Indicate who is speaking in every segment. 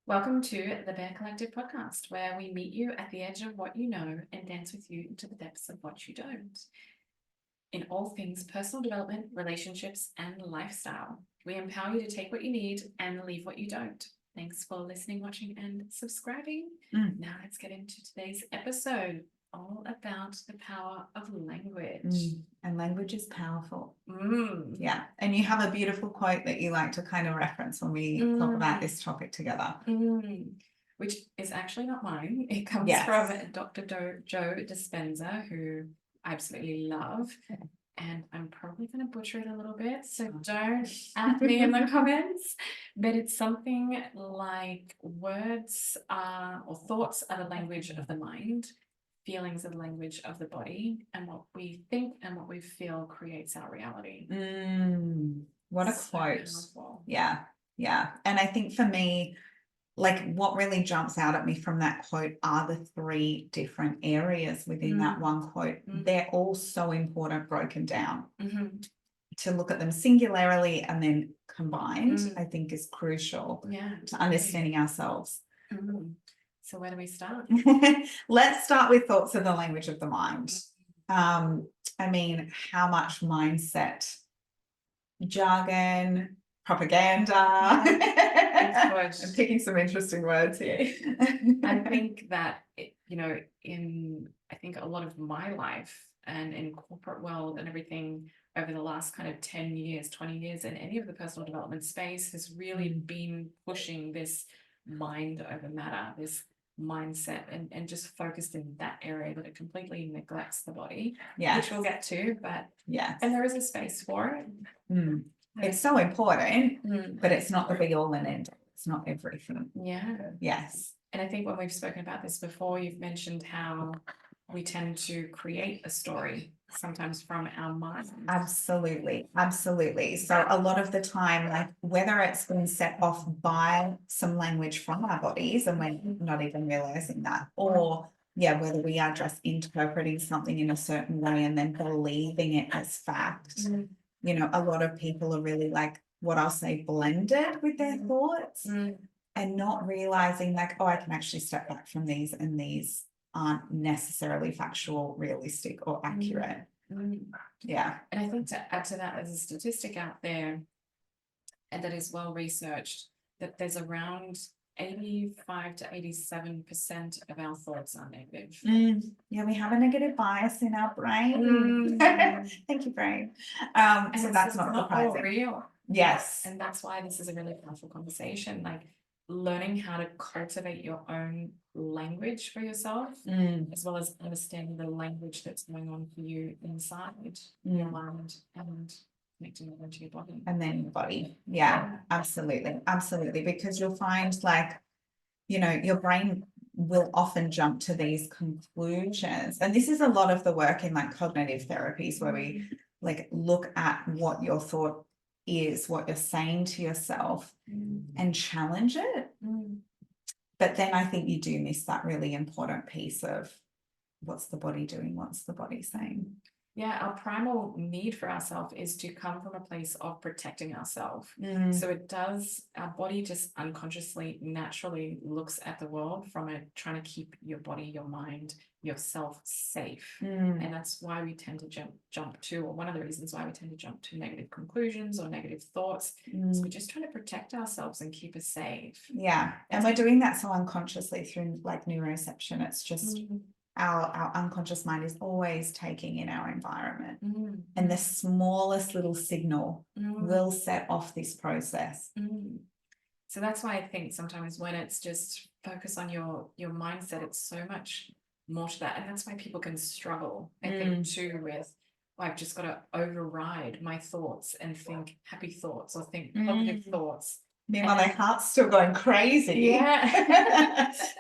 Speaker 1: Welcome to the Bear Collective podcast, where we meet you at the edge of what you know and dance with you into the depths of what you don't. In all things personal development, relationships, and lifestyle, we empower you to take what you need and leave what you don't. Thanks for listening, watching, and subscribing. Now let's get into today's episode, all about the power of language.
Speaker 2: And language is powerful. Yeah. And you have a beautiful quote that you like to kind of reference when we talk about this topic together.
Speaker 1: Which is actually not mine. It comes from Dr. Joe Dispenza, who I absolutely love. And I'm probably going to butcher it a little bit, so don't at me in the comments. But it's something like words are, or thoughts are the language of the mind, feelings are the language of the body, and what we think and what we feel creates our reality.
Speaker 2: What a quote. Powerful. Yeah. And I think for me, like what really jumps out at me from that quote are the three different areas within that one quote. They're all so important broken down. To look at them singularly and then combined, I think is crucial to understanding ourselves.
Speaker 1: So where do we start?
Speaker 2: Let's start with thoughts of the language of the mind. I mean, how much mindset, jargon, propaganda. I'm picking some interesting words here.
Speaker 1: I think that, I think a lot of my life and in corporate world and everything over the last kind of 10 years, 20 years in any of the personal development space has really been pushing this mind over matter, this mindset, and just focused in that area that it completely neglects the body, which we'll get to, but and there is a space for it.
Speaker 2: It's so important, but it's not the be all and end all. It's not everything. Yes.
Speaker 1: And I think when we've spoken about this before, you've mentioned how we tend to create a story sometimes from our mind.
Speaker 2: Absolutely. So a lot of the time, like whether it's been set off by some language from our bodies and we're not even realizing that, or whether we are just interpreting something in a certain way and then believing it as fact. A lot of people are really like what I'll say blended with their thoughts and not realizing like, oh, I can actually step back from these and these aren't necessarily factual, realistic, or accurate. Yeah.
Speaker 1: And I think to add to that, there's a statistic out there and that is well researched that there's around 85 to 87% of our thoughts are negative.
Speaker 2: Yeah, we have a negative bias in our brain. Thank you, brain. So that's not surprising.
Speaker 1: Real.
Speaker 2: Yes.
Speaker 1: And that's why this is a really powerful conversation, like learning how to cultivate your own language for yourself, as well as understanding the language that's going on for you inside your mind and connecting it into your body.
Speaker 2: And then your body. Yeah, absolutely. Because you'll find like, your brain will often jump to these conclusions. And this is a lot of the work in like cognitive therapies where we like look at what your thought is, what you're saying to yourself and challenge it. But then I think you do miss that really important piece of what's the body doing? What's the body saying?
Speaker 1: Yeah, our primal need for ourselves is to come from a place of protecting ourselves. So our body just unconsciously, naturally looks at the world from trying to keep your body, your mind, yourself safe. And that's why we tend to jump to, or one of the reasons why we tend to jump to negative conclusions or negative thoughts, is we're just trying to protect ourselves and keep us safe.
Speaker 2: Yeah, and we're doing that so unconsciously through like neuroception. It's just our unconscious mind is always taking in our environment, and the smallest little signal will set off this process.
Speaker 1: So that's why I think sometimes when it's just focus on your mindset, it's so much more to that, and that's why people can struggle, I think, too, with I've just got to override my thoughts and think happy thoughts or think positive thoughts.
Speaker 2: Meanwhile, their heart's still going crazy,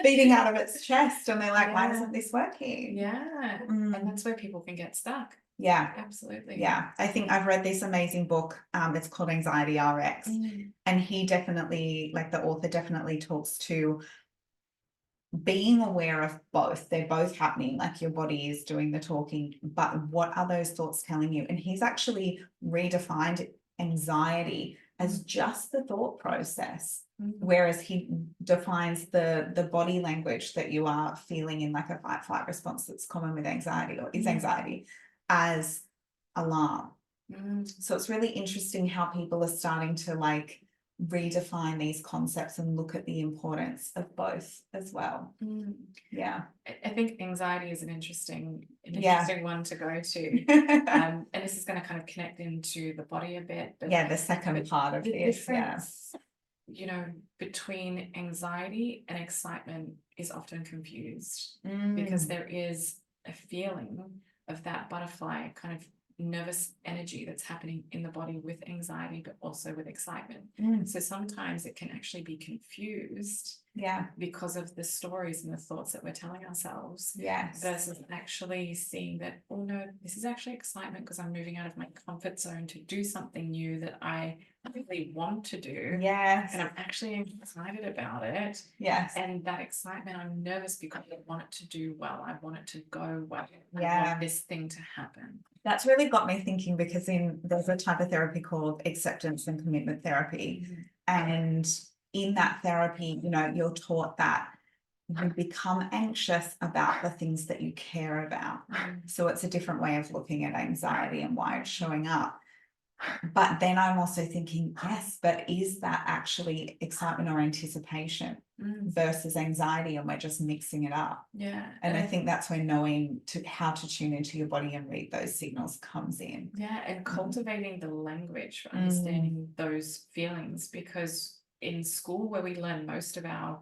Speaker 2: beating out of its chest, and they're like, why isn't this working?
Speaker 1: And that's where people can get stuck. Absolutely.
Speaker 2: I think I've read this amazing book. It's called Anxiety RX, and he definitely, like the author definitely talks to being aware of both. They're both happening, like your body is doing the talking, but what are those thoughts telling you? And he's actually redefined anxiety as just the thought process,
Speaker 1: Mm.
Speaker 2: whereas he defines the body language that you are feeling in like a fight-flight response that's common with anxiety or is anxiety as alarm. So it's really interesting how people are starting to like redefine these concepts and look at the importance of both as well. Yeah.
Speaker 1: I think anxiety is an interesting one to go to. And this is going to kind of connect into the body a bit. But
Speaker 2: yeah, the second part of this,
Speaker 1: you know, between anxiety and excitement is often confused because there is a feeling of that butterfly kind of nervous energy that's happening in the body with anxiety, but also with excitement. So sometimes it can actually be confused because of the stories and the thoughts that we're telling ourselves versus actually seeing that, oh no, this is actually excitement because I'm moving out of my comfort zone to do something new that I really want to do. And I'm actually excited about it. And that excitement, I'm nervous because I want it to do well. I want it to go well. I want this thing to happen.
Speaker 2: That's really got me thinking because there's a type of therapy called acceptance and commitment therapy. And in that therapy, you know, you're taught that you become anxious about the things that you care about. So it's a different way of looking at anxiety and why it's showing up. But then I'm also thinking, yes, but is that actually excitement or anticipation versus anxiety, and we're just mixing it up? And I think that's where knowing how to tune into your body and read those signals comes in.
Speaker 1: And cultivating the language for understanding those feelings, because in school where we learn most of our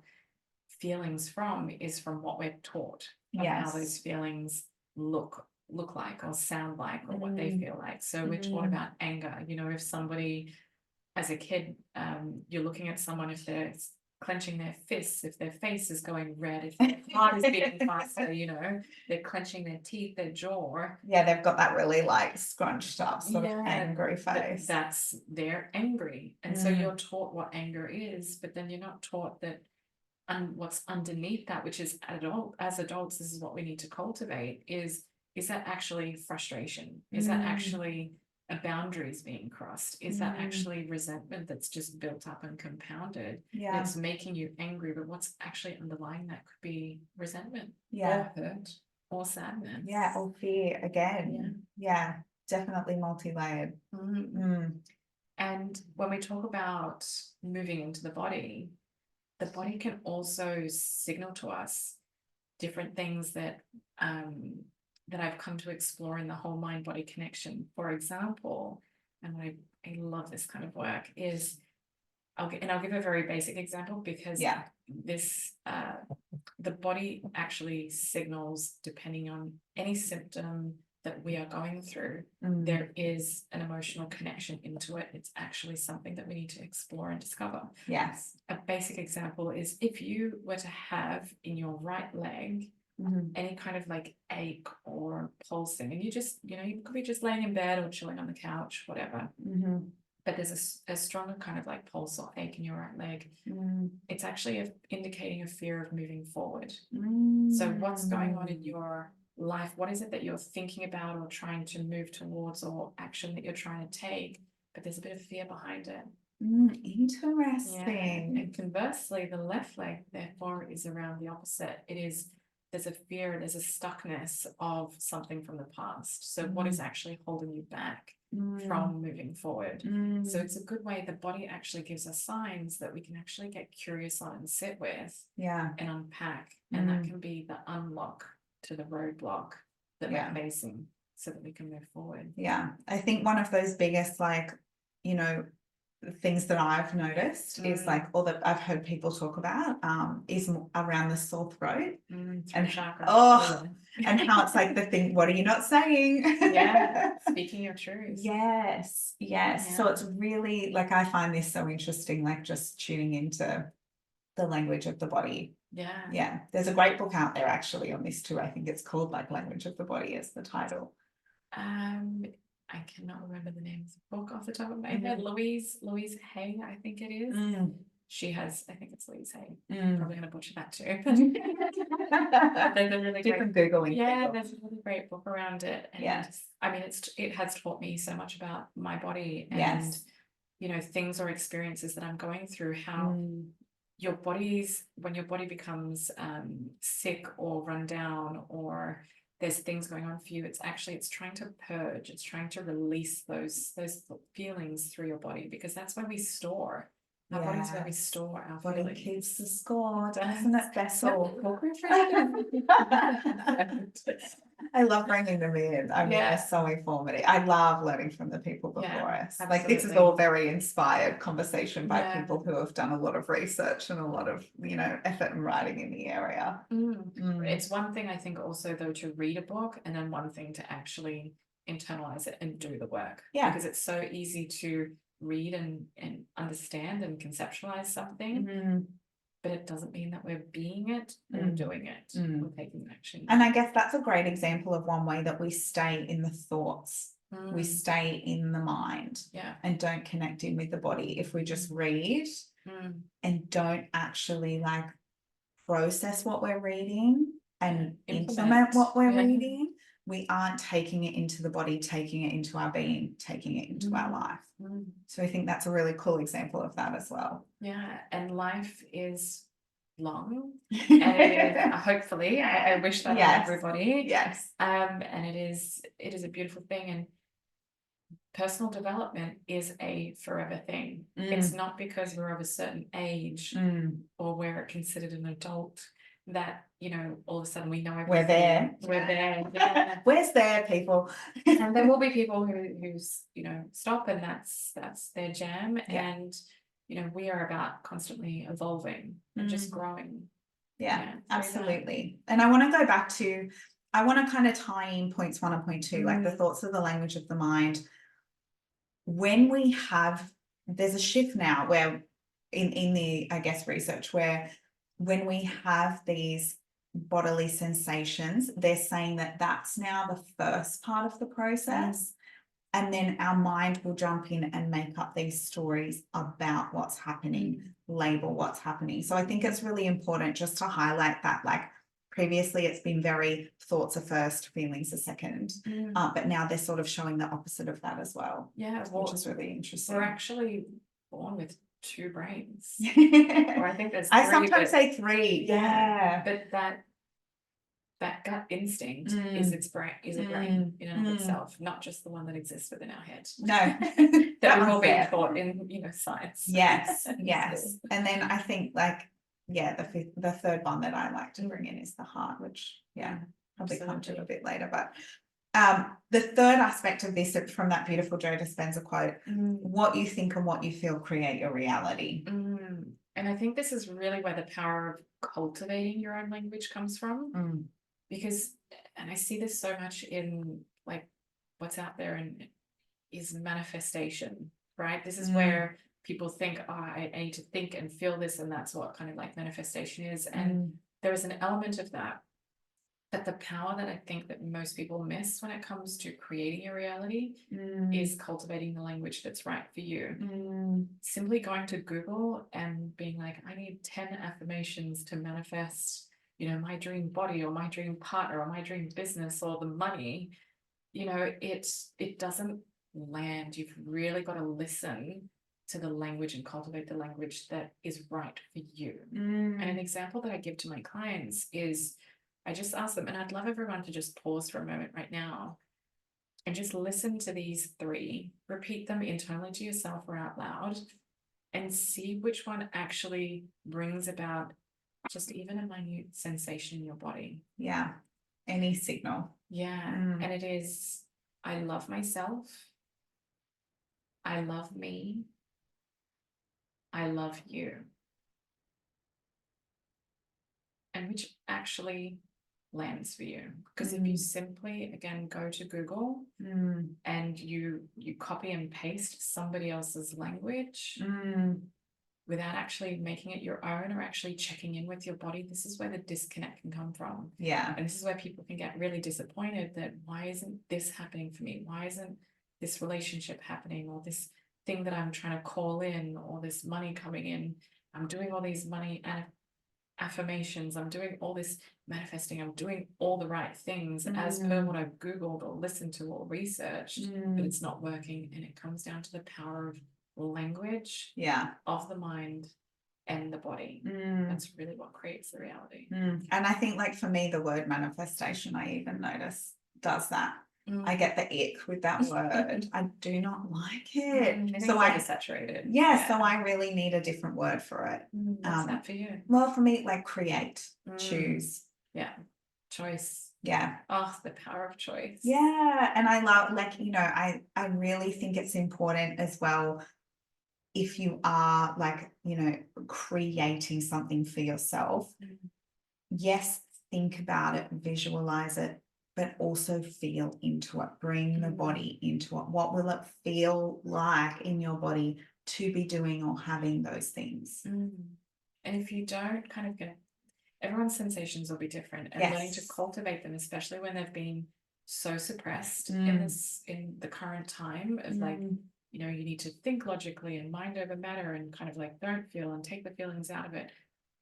Speaker 1: feelings from is from what we're taught of how those feelings look like or sound like or what they feel like. So we're taught about anger. You know, if somebody as a kid, you're looking at someone, if they're clenching their fists, if their face is going red, if their heart is beating faster, you know, they're clenching their teeth, their jaw.
Speaker 2: They've got that really like scrunched up sort of angry face.
Speaker 1: They're angry. And so you're taught what anger is, but then you're not taught that what's underneath that, which is as adults, this is what we need to cultivate, is that actually frustration? Is that actually a boundaries being crossed? Is that actually resentment that's just built up and compounded? It's making you angry, but what's actually underlying that could be resentment or hurt or sadness.
Speaker 2: Or fear again. Definitely multi-layered.
Speaker 1: And when we talk about moving into the body can also signal to us different things that I've come to explore in the whole mind-body connection. For example, and I love this kind of work, is I'll give a very basic example because this the body actually signals depending on any symptom that we are going through. There is an emotional connection into it. It's actually something that we need to explore and discover. A basic example is if you were to have in your right leg any kind of like ache or pulsing, and you just, you know, you could be just laying in bed or chilling on the couch, whatever, but there's a stronger kind of like pulse or ache in your right leg, it's actually indicating a fear of moving forward. So what's going on in your life? What is it that you're thinking about or trying to move towards, or action that you're trying to take, but there's a bit of fear behind it?
Speaker 2: Interesting.
Speaker 1: And conversely, the left leg therefore is around the opposite. There's a fear, there's a stuckness of something from the past. So what is actually holding you back from moving forward? So it's a good way. The body actually gives us signs that we can actually get curious on and sit with and unpack. And that can be the unlock to the roadblock that we're facing so that we can move forward.
Speaker 2: I think one of those biggest, like, you know, things that I've noticed is like, or that I've heard people talk about is around the sore throat and
Speaker 1: chakra.
Speaker 2: And how it's like the thing, what are you not saying?
Speaker 1: Speaking your truth.
Speaker 2: So it's really like, I find this so interesting, like just tuning into the language of the body. There's a great book out there actually on this too. I think it's called like Language of the Body as the title.
Speaker 1: I cannot remember the name of the book off the top of my head. Louise Hay, I think it is. She has, I think it's Louise Hay. I'm probably going to butcher that too. There's a really
Speaker 2: different Googling.
Speaker 1: There's a really great book around it. And I mean, it has taught me so much about my body and you know, things or experiences that I'm going through, how when your body becomes sick or run down, or there's things going on for you, it's trying to purge, it's trying to release those feelings through your body, because that's where we store. Our body's where we store our
Speaker 2: Body
Speaker 1: feelings.
Speaker 2: keeps the score, doesn't it, Bessel? I love bringing them in. I mean, they're so informative. I love learning from the people before us. Like, this is all very inspired conversation by people who have done a lot of research and a lot of, you know, effort and writing in the area.
Speaker 1: It's one thing, I think, also though, to read a book, and then one thing to actually internalize it and do the work. Because it's so easy to read and understand and conceptualize something, but it doesn't mean that we're being it or doing it or taking action.
Speaker 2: And I guess that's a great example of one way that we stay in the thoughts, we stay in the mind, and don't connect in with the body. If we just read and don't actually like process what we're reading and implement what we're reading, we aren't taking it into the body, taking it into our being, taking it into our life. So I think that's a really cool example of that as well.
Speaker 1: Yeah, and life is long, and hopefully, I wish that on everybody. And it is a beautiful thing, and personal development is a forever thing. It's not because we're of a certain age or we're considered an adult that, you know, all of a sudden we know everything. We're there.
Speaker 2: Where's there, people?
Speaker 1: And there will be people who's, you know, stop, and that's their jam. And, you know, we are about constantly evolving and just growing.
Speaker 2: Absolutely. And I want to go back to, I want to kind of tie in points 1 and point 2, like the thoughts are the language of the mind. When we have, there's a shift now where in the, I guess, research, where when we have these bodily sensations, they're saying that that's now the first part of the process. And then our mind will jump in and make up these stories about what's happening, label what's happening. So I think it's really important just to highlight that, like, previously it's been very thoughts are first, feelings are second, but now they're sort of showing the opposite of that as well. Which is really interesting.
Speaker 1: We're actually born with 2 brains. Or I think there's
Speaker 2: 3. I sometimes say 3.
Speaker 1: But that gut instinct is a brain in and of itself, not just the one that exists within our head.
Speaker 2: No.
Speaker 1: That we've all been taught in, you know, science.
Speaker 2: Yes. And then I think, like, the third one that I like to bring in is the heart, which probably come to a bit later. But the third aspect of this, from that beautiful Joe Dispenza quote, what you think and what you feel create your reality.
Speaker 1: And I think this is really where the power of cultivating your own language comes from. Because, and I see this so much in, like, what's out there and is manifestation, right? This is where people think, oh, I need to think and feel this, and that's what kind of like manifestation is. And there is an element of that. But the power that I think that most people miss when it comes to creating your reality is cultivating the language that's right for you. Simply going to Google and being like, I need 10 affirmations to manifest, you know, my dream body or my dream partner or my dream business or the money, you know, it doesn't land. You've really got to listen to the language and cultivate the language that is right for you. And an example that I give to my clients is, I just ask them, and I'd love everyone to just pause for a moment right now and just listen to these 3, repeat them internally to yourself or out loud, and see which one actually brings about just even a minute sensation in your body.
Speaker 2: Any signal.
Speaker 1: And it is, I love myself, I love me, I love you. And which actually lands for you, because if you simply, again, go to Google and you copy and paste somebody else's language without actually making it your own or actually checking in with your body, this is where the disconnect can come from. And this is where people can get really disappointed that, why isn't this happening for me? Why isn't this relationship happening, or this thing that I'm trying to call in, or this money coming in? I'm doing all these money affirmations, I'm doing all this manifesting, I'm doing all the right things as per what I've Googled or listened to or researched, but it's not working. And it comes down to the power of language of the mind and the body. That's really what creates the reality.
Speaker 2: And I think, like, for me, the word manifestation, I even notice, does that. I get the ick with that word. I do not like it.
Speaker 1: So I saturated.
Speaker 2: So I really need a different word for it.
Speaker 1: What's that for you?
Speaker 2: Well, for me, like, create, choose.
Speaker 1: Yeah. Choice.
Speaker 2: Yeah.
Speaker 1: Oh, the power of choice.
Speaker 2: Yeah. And I love, like, you know, I really think it's important as well, if you are, like, you know, creating something for yourself. Yes, think about it, visualize it, but also feel into it. Bring the body into it. What will it feel like in your body to be doing or having those things?
Speaker 1: And if you don't kind of get, everyone's sensations will be different, and learning to cultivate them, especially when they've been so suppressed in the current time of like, you know, you need to think logically and mind over matter and kind of like don't feel and take the feelings out of it.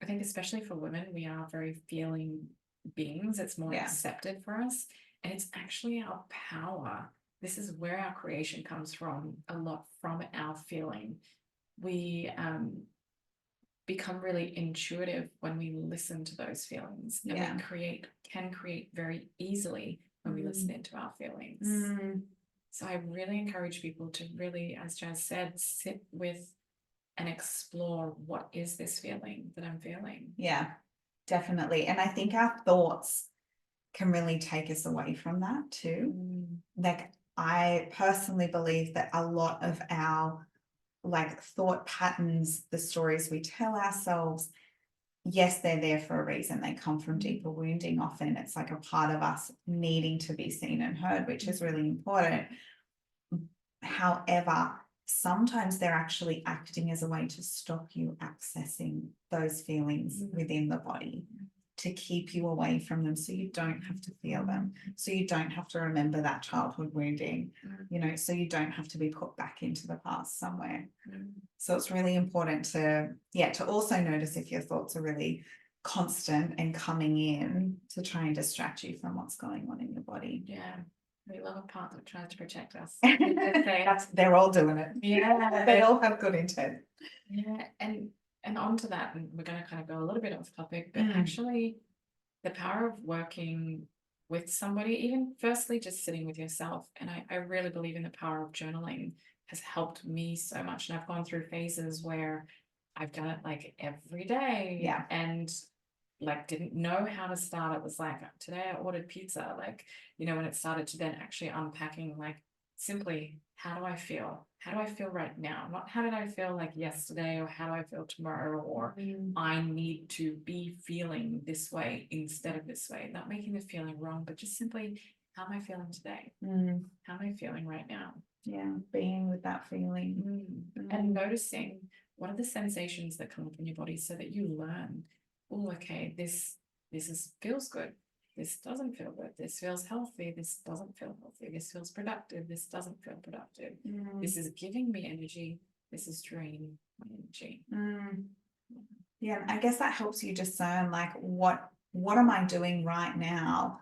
Speaker 1: I think especially for women, we are very feeling beings. It's more accepted for us, and it's actually our power. This is where our creation comes from, a lot from our feeling. We become really intuitive when we listen to those feelings, and we can create very easily when we listen into our feelings. So I really encourage people to really, as Jazz said, sit with and explore, what is this feeling that I'm feeling? Yeah,
Speaker 2: definitely. And I think our thoughts can really take us away from that too. Like, I personally believe that a lot of our, like, thought patterns, the stories we tell ourselves, yes, they're there for a reason. They come from deeper wounding. Often it's like a part of us needing to be seen and heard, which is really important. However, sometimes they're actually acting as a way to stop you accessing those feelings within the body, to keep you away from them, so you don't have to feel them, so you don't have to remember that childhood wounding, you know, so you don't have to be put back into the past somewhere. So it's really important to also notice if your thoughts are really constant and coming in to try and distract you from what's going on in your body.
Speaker 1: We love a part that tries to protect us.
Speaker 2: They're all doing it. They all have good intent.
Speaker 1: And onto that, and we're going to kind of go a little bit off topic, but actually the power of working with somebody, even firstly just sitting with yourself, and I really believe in the power of journaling, has helped me so much. And I've gone through phases where I've done it like every day, and like didn't know how to start. It was like, today I ordered pizza, like, you know, when it started to then actually unpacking, like, simply, how do I feel? How do I feel right now? Not how did I feel like yesterday, or how do I feel tomorrow, or I need to be feeling this way instead of this way. Not making the feeling wrong, but just simply, how am I feeling today? How am I feeling right now?
Speaker 2: Being with that feeling.
Speaker 1: And noticing what are the sensations that come up in your body, so that you learn, oh, okay, this feels good. This doesn't feel good. This feels healthy. This doesn't feel healthy. This feels productive. This doesn't feel productive. This is giving me energy. This is draining my energy.
Speaker 2: I guess that helps you discern, like, what am I doing right now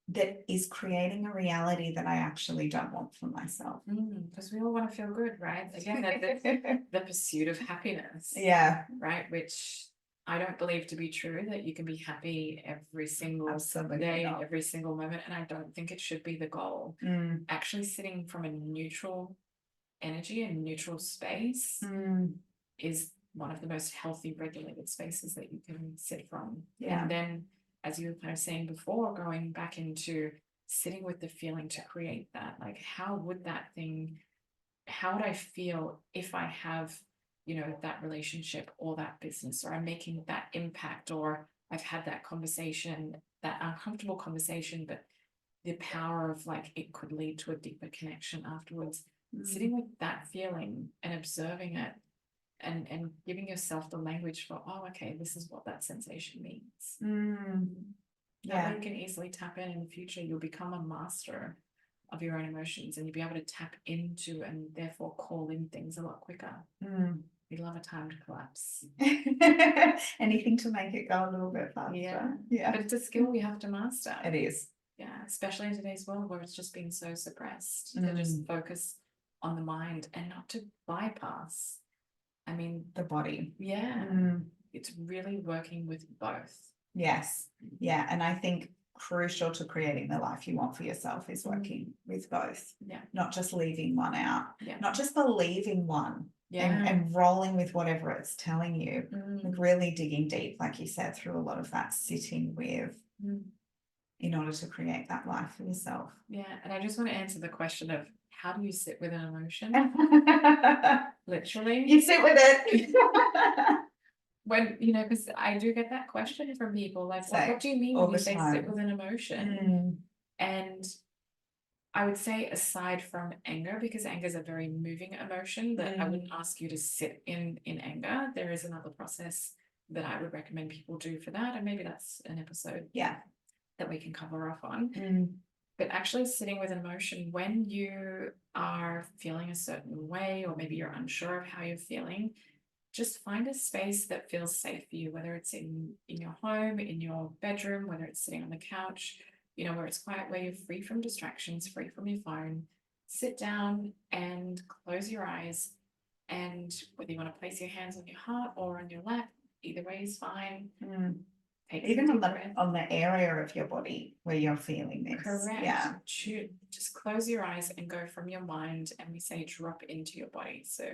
Speaker 2: that is creating a reality that I actually don't want for myself.
Speaker 1: Because we all want to feel good, right? Again, the pursuit of happiness. Right, which I don't believe to be true, that you can be happy every single day, every single moment. And I don't think it should be the goal. Actually sitting from a neutral energy and neutral space is one of the most healthy, regulated spaces that you can sit from. And then, as you were kind of saying before, going back into sitting with the feeling to create that, like, how would I feel if I have, you know, that relationship or that business, or I'm making that impact, or I've had that conversation, that uncomfortable conversation, but the power of, like, it could lead to a deeper connection afterwards. Sitting with that feeling and observing it, and giving yourself the language for, oh, okay, this is what that sensation means. That way you can easily tap in the future. You'll become a master of your own emotions, and you'll be able to tap into and therefore call in things a lot quicker. We love a timed collapse.
Speaker 2: Anything to make it go a little bit faster.
Speaker 1: But it's a skill you have to master.
Speaker 2: It is.
Speaker 1: Especially in today's world where it's just been so suppressed. To just focus on the mind and not to bypass. I mean,
Speaker 2: the body.
Speaker 1: yeah,
Speaker 2: Mm.
Speaker 1: it's really working with both.
Speaker 2: Yes. Yeah. And I think crucial to creating the life you want for yourself is working with both.
Speaker 1: Yeah.
Speaker 2: Not just leaving one out.
Speaker 1: Yeah.
Speaker 2: Not just believing one.
Speaker 1: Yeah.
Speaker 2: And rolling with whatever it's telling you.
Speaker 1: Mm.
Speaker 2: Like really digging deep, like you said, through a lot of that sitting with in order to create that life for yourself.
Speaker 1: Yeah. And I just want to answer the question of how do you sit with an emotion? Literally.
Speaker 2: You sit with it.
Speaker 1: When, you know, because I do get that question from people, like, what do you mean when you say sit with an emotion? And I would say, aside from anger, because anger is a very moving emotion, that I wouldn't ask you to sit in anger. There is another process that I would recommend people do for that, and maybe that's an episode that we can cover off on. But actually sitting with an emotion when you are feeling a certain way, or maybe you're unsure of how you're feeling, just find a space that feels safe for you, whether it's in your home, in your bedroom, whether it's sitting on the couch, you know, where it's quiet, where you're free from distractions, free from your phone. Sit down and close your eyes, and whether you want to place your hands on your heart or on your lap, either way is fine.
Speaker 2: Even on the area of your body where you're feeling this.
Speaker 1: Correct.
Speaker 2: Yeah.
Speaker 1: Just close your eyes and go from your mind, and we say drop into your body. So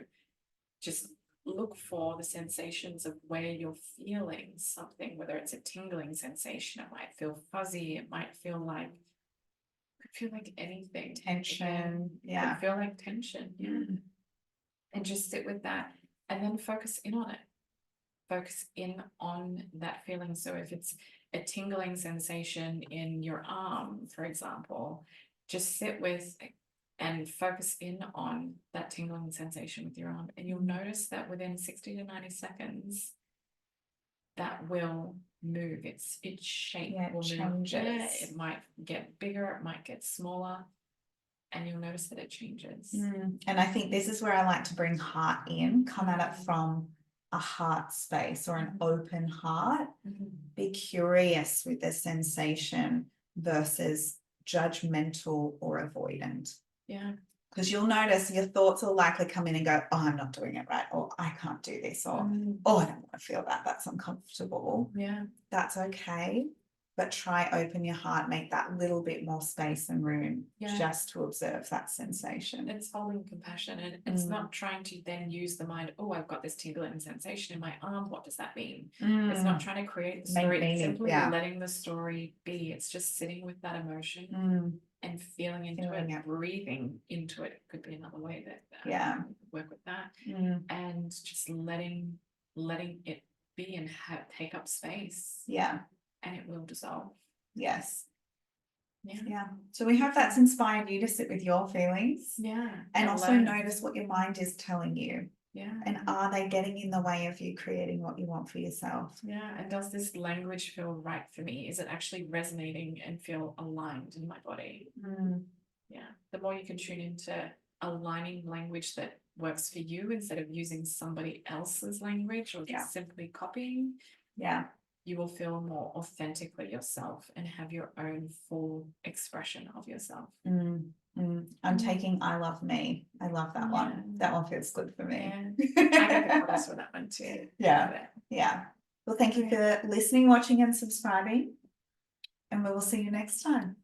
Speaker 1: just look for the sensations of where you're feeling something, whether it's a tingling sensation, it might feel fuzzy, it might feel like anything.
Speaker 2: Tension.
Speaker 1: Could feel like tension. And just sit with that and then focus in on it. Focus in on that feeling. So if it's a tingling sensation in your arm, for example, just sit with and focus in on that tingling sensation with your arm, and you'll notice that within 60 to 90 seconds that will move. Its shape will move. It might get bigger, it might get smaller, and you'll notice that it changes.
Speaker 2: And I think this is where I like to bring heart in. Come at it from a heart space or an open heart. Be curious with the sensation versus judgmental or avoidant.
Speaker 1: Yeah.
Speaker 2: Because you'll notice your thoughts will likely come in and go, oh, I'm not doing it right, or I can't do this, or oh, I don't want to feel that. That's uncomfortable.
Speaker 1: Yeah.
Speaker 2: That's okay. But try open your heart, make that little bit more space and room just to observe that sensation.
Speaker 1: It's holding compassion, and it's not trying to then use the mind, oh, I've got this tingling sensation in my arm, what does that mean? It's not trying to create the story, it's simply letting the story be. It's just sitting with that emotion and feeling into it, breathing into it. Could be another way that work with that. And just letting it be and take up space. And it will dissolve.
Speaker 2: Yes. Yeah. So we hope that's inspired you to sit with your feelings. And also notice what your mind is telling you. And are they getting in the way of you creating what you want for yourself?
Speaker 1: And does this language feel right for me? Is it actually resonating and feel aligned in my body? The more you can tune into aligning language that works for you instead of using somebody else's language or just simply copying. You will feel more authentically yourself and have your own full expression of yourself.
Speaker 2: I'm taking I love me. I love that one. That one feels good for me.
Speaker 1: I get the chorus for that one too.
Speaker 2: Well, thank you for listening, watching, and subscribing. And we will see you next time.